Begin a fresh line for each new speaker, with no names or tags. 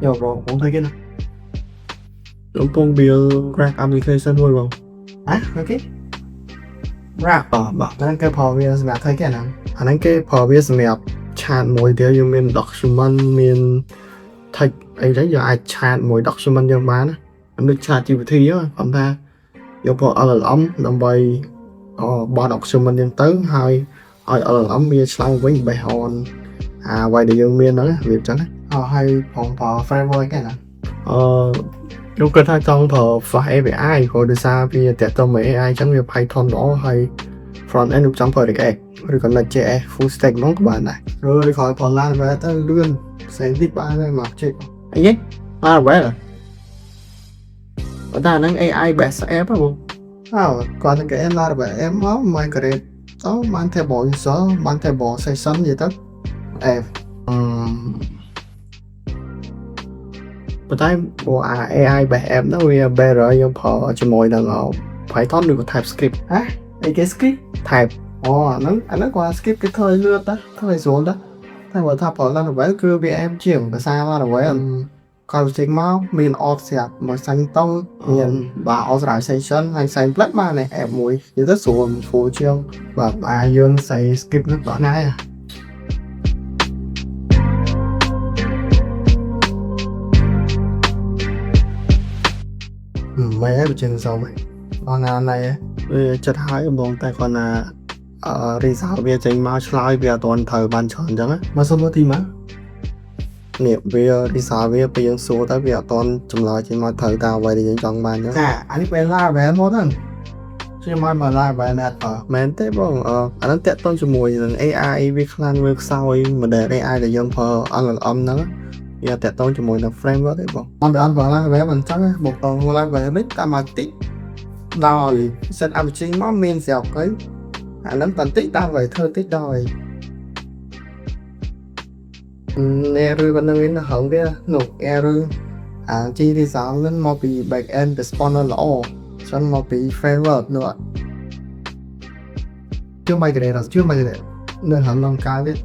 Yo bro, muốn thấy cái nào?
Đúng con build Crack application thôi bro.
Ok. Rap bảo anh cái Power BI សម្រាប់ធ្វើគេណា
អាហ្នឹងគេប្រើវាសម្រាប់ឆាតមួយទៀតយើងមាន document មាន text អីហ្នឹងយើងអាចឆាតមួយ document យើងបានណាដូចឆាត GPT ហ្នឹងគាត់ថាយកប្រើ LLM ដើម្បីបោះ document យើងទៅហើយឲ្យ LLM វាឆ្លើយវិញ based on អ្វីដែលយើងមានហ្នឹងវាអញ្ចឹងណា
ហើយផងប្រើ framework គេណា
ខ្ញុំគិតថាចង់ប្រើ Flash API ព្រោះដោយសារវាតើតើមួយ AI អញ្ចឹងវា Python ល្អហើយ front end ខ្ញុំចង់ប្រើ React ឬក៏ Node.js full stack ហ្មងក៏បានដែរ
rồi khỏi còn Laravel ទៅលឿនផ្សេងទីបានហើយមកជិះ
អីហ៎ Laravel ប៉ុន្តែអាហ្នឹង AI based app ហ៎បង
គាត់នឹងគេ Laravel មក migrate ទៅបាន table user បាន table session និយាយទៅ
ប៉ុន្តែព្រោះអា AI based app ហ្នឹងវា better យើងប្រើជាមួយនឹង Python ឬក៏ TypeScript
អីគេ script
Type
អាហ្នឹងគាត់ script គេធ្វើឲ្យលឿនដែរធ្វើឲ្យស្រួលដែរតែបើថាប្រើ Laravel គឺវាអែមជាងភាសា Laravel គាត់ចេញមកមាន off ស្រាប់មកសាញ់តង់មានបាទ authorization ហើយ sign plus បាន app មួយនិយាយទៅស្រួលជាងបាទយើងใส่ script ហ្នឹងដល់ណាមិនឲ្យបញ្ចេញសមដល់ណាណៃ
វាចិត្តហើយបងតែគាត់ណាresult វាចេញមកឆ្លើយវាអត់ទាន់ត្រូវបានច្រើនអញ្ចឹងណា
មកសុំមើលទីមក
នេះវា result វាពេលយើងសួរទៅវាអត់ទាន់ចម្លើយចេញមកត្រូវតាមអ្វីដែលយើងចង់បានអញ្ចឹង
អានេះពេល Laravel មកហ្នឹងខ្ញុំមក Laravel ណាត់
មែនទេបងអាហ្នឹងតាក់ទងជាមួយនឹង AI វាខ្លាំងវាខ្សោយ model AI ដែលយើងប្រើ LLM ហ្នឹងវាតាក់ទងជាមួយនឹង framework ទេបង
អត់បានប្រើ Laravel មិនចឹងមកប្រើ Laravel នេះតាមមកតិចដល់ set up ចេញមកមានស្រាប់ហើយអាហ្នឹងបន្តិចតាមឲ្យធ្វើតិចដល់error ប៉ុណ្ណឹងឯងហងវានោះ error G result ហ្នឹងមកពី back end responder ល្អចឹងមកពី framework នោះchưa migrate នៅហងលងកាលទៀត